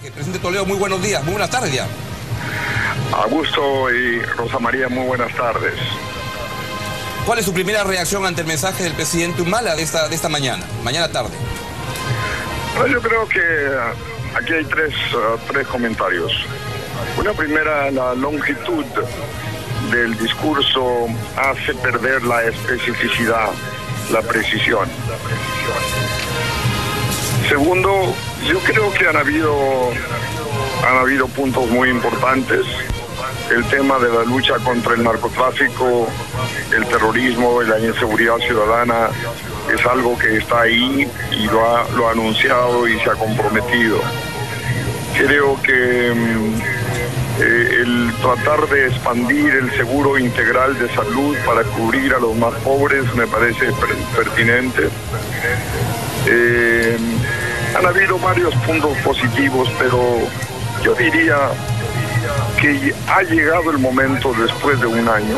Presidente Toledo, muy buenos días, muy buenas tardes ya. Augusto y Rosa María, muy buenas tardes. ¿Cuál es su primera reacción ante el mensaje del presidente Humala de esta mañana tarde? Bueno, yo creo que aquí hay tres comentarios. Una primera, la longitud del discurso hace perder la especificidad, la precisión. Segundo, yo creo que han habido puntos muy importantes. El tema de la lucha contra el narcotráfico, el terrorismo y la inseguridad ciudadana es algo que está ahí y lo ha anunciado y se ha comprometido. Creo que el tratar de expandir el seguro integral de salud para cubrir a los más pobres me parece pertinente. Han habido varios puntos positivos, pero yo diría que ha llegado el momento, después de un año,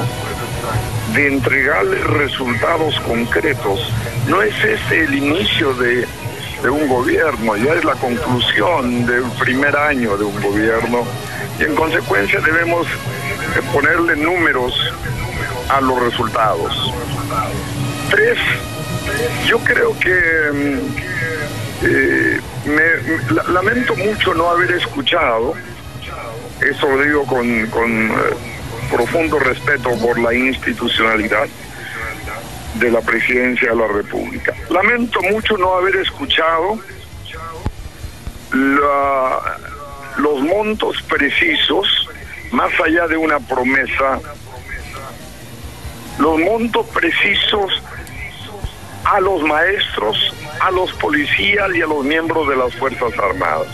de entregarle resultados concretos. No es este el inicio de un gobierno, ya es la conclusión del primer año de un gobierno, y en consecuencia debemos ponerle números a los resultados. 3, yo creo que lamento mucho no haber escuchado, eso lo digo con profundo respeto por la institucionalidad de la Presidencia de la República. Lamento mucho no haber escuchado los montos precisos, más allá de una promesa, los montos precisos a los maestros, a los policías y a los miembros de las Fuerzas Armadas.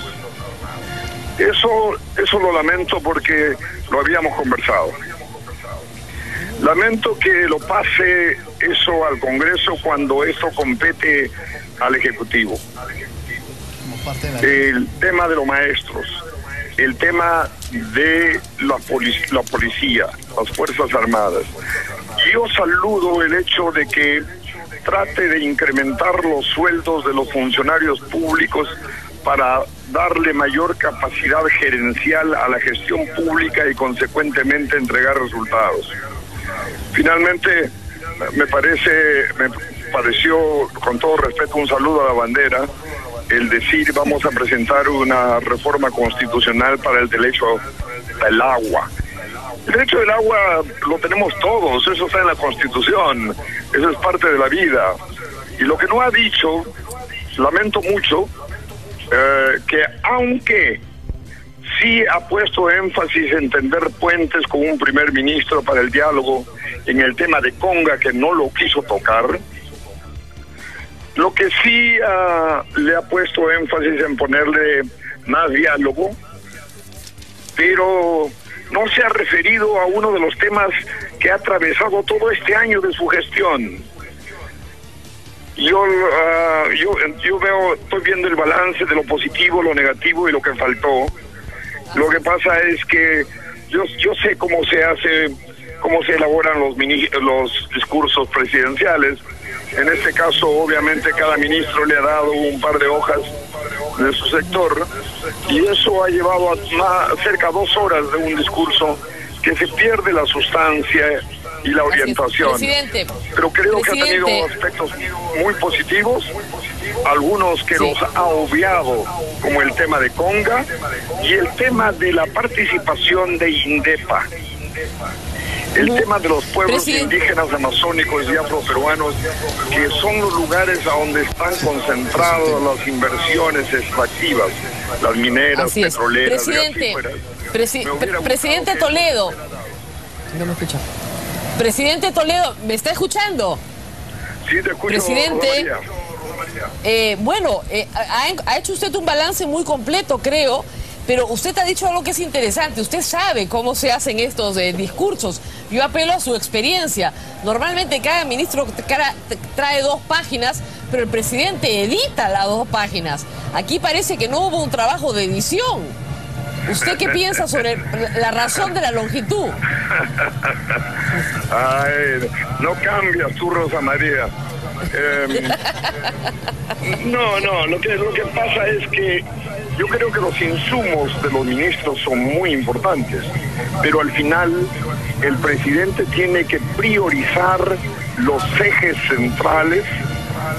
Eso lo lamento porque lo habíamos conversado. Lamento que lo pase eso al Congreso cuando eso compete al Ejecutivo. El tema de los maestros, el tema de la policía, las Fuerzas Armadas. Yo saludo el hecho de que trate de incrementar los sueldos de los funcionarios públicos para darle mayor capacidad gerencial a la gestión pública y consecuentemente entregar resultados. Finalmente, me pareció, con todo respeto, un saludo a la bandera, el decir vamos a presentar una reforma constitucional para el derecho al agua. El derecho del agua lo tenemos todos, eso está en la Constitución, eso es parte de la vida. Y lo que no ha dicho, lamento mucho, que aunque sí ha puesto énfasis en tender puentes con un primer ministro para el diálogo en el tema de Conga, que no lo quiso tocar, lo que sí le ha puesto énfasis en ponerle más diálogo, pero no se ha referido a uno de los temas que ha atravesado todo este año de su gestión. Yo estoy viendo el balance de lo positivo, lo negativo y lo que faltó. Lo que pasa es que yo sé cómo se hace, cómo se elaboran los discursos presidenciales. En este caso, obviamente, cada ministro le ha dado un par de hojas de su sector y eso ha llevado a cerca de 2 horas de un discurso que se pierde la sustancia y la orientación. Pero creo que ha tenido aspectos muy positivos, algunos que los ha obviado, como el tema de Conga y el tema de la participación de INDEPA. El tema de los pueblos indígenas amazónicos y afroperuanos, que son los lugares a donde están concentradas las inversiones extractivas, las mineras, petroleras, Presidente Toledo. No me escucha. Presidente Toledo, ¿me está escuchando? Sí, te escucho. Presidente, ha hecho usted un balance muy completo, creo. Pero usted ha dicho algo que es interesante. Usted sabe cómo se hacen estos discursos. Yo apelo a su experiencia. Normalmente cada ministro trae 2 páginas, pero el presidente edita las 2 páginas. Aquí parece que no hubo un trabajo de edición. ¿Usted qué piensa sobre la razón de la longitud? Ay, no cambias tú, Rosa María. No, lo que pasa es que Yo creo que los insumos de los ministros son muy importantes, pero al final el presidente tiene que priorizar los ejes centrales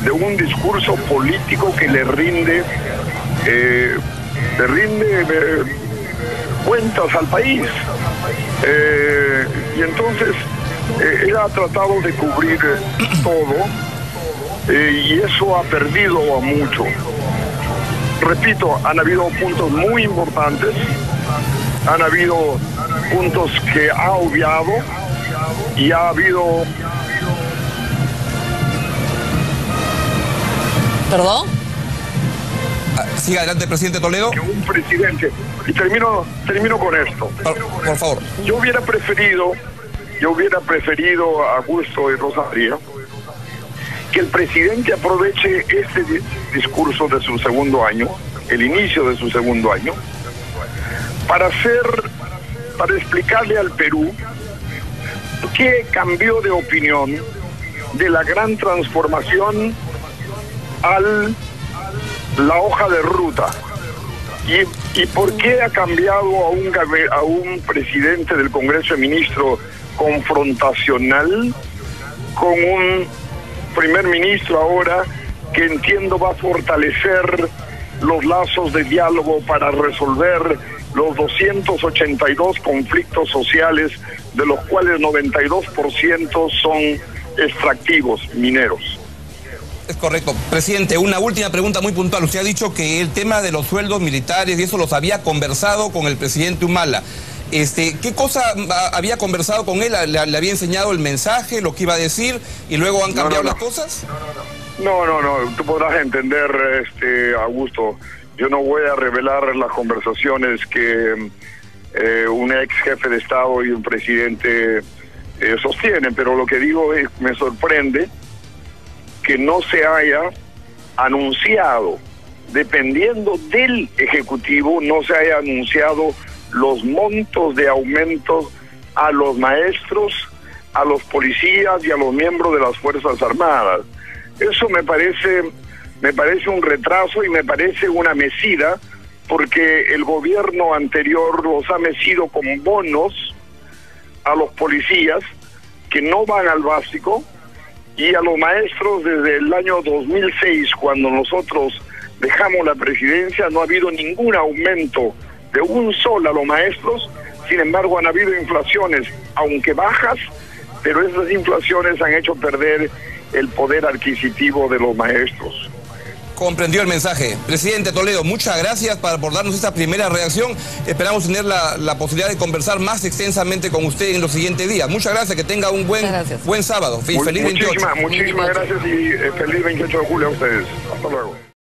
de un discurso político que le rinde cuentas al país. Y entonces él ha tratado de cubrir todo y eso ha perdido a mucho. Repito, han habido puntos muy importantes, han habido puntos que ha obviado y ha habido... ¿Perdón? Siga adelante, presidente Toledo. Que un presidente... Y termino con esto. Por favor. Yo hubiera preferido, Augusto y Rosa María, que el presidente aproveche este discurso de su segundo año, el inicio de su segundo año, para explicarle al Perú qué cambió de opinión de la gran transformación a la hoja de ruta. ¿Y por qué ha cambiado a un presidente del Congreso de Ministros confrontacional con un primer ministro ahora que entiendo va a fortalecer los lazos de diálogo para resolver los 282 conflictos sociales, de los cuales 92% son extractivos, mineros? Es correcto. Presidente, una última pregunta muy puntual. Usted ha dicho que el tema de los sueldos militares y eso los había conversado con el presidente Humala. ¿Qué cosa había conversado con él? ¿Le había enseñado el mensaje, lo que iba a decir, y luego han cambiado las cosas? No. Tú podrás entender, Augusto. Yo no voy a revelar las conversaciones que un ex jefe de Estado y un presidente sostienen, pero lo que digo es, me sorprende que no se haya anunciado, dependiendo del Ejecutivo, no se haya anunciado los montos de aumentos a los maestros, a los policías y a los miembros de las Fuerzas Armadas. Eso me parece un retraso y me parece una mesida, porque el gobierno anterior los ha mecido con bonos a los policías que no van al básico, y a los maestros desde el año 2006, cuando nosotros dejamos la presidencia, no ha habido ningún aumento de un sol a los maestros. Sin embargo, han habido inflaciones, aunque bajas, pero esas inflaciones han hecho perder el poder adquisitivo de los maestros. Comprendió el mensaje. Presidente Toledo, muchas gracias por darnos esta primera reacción. Esperamos tener la posibilidad de conversar más extensamente con usted en los siguientes días. Muchas gracias, que tenga un buen sábado. Feliz 28. Muchísimas gracias y feliz 28 de julio a ustedes. Hasta luego.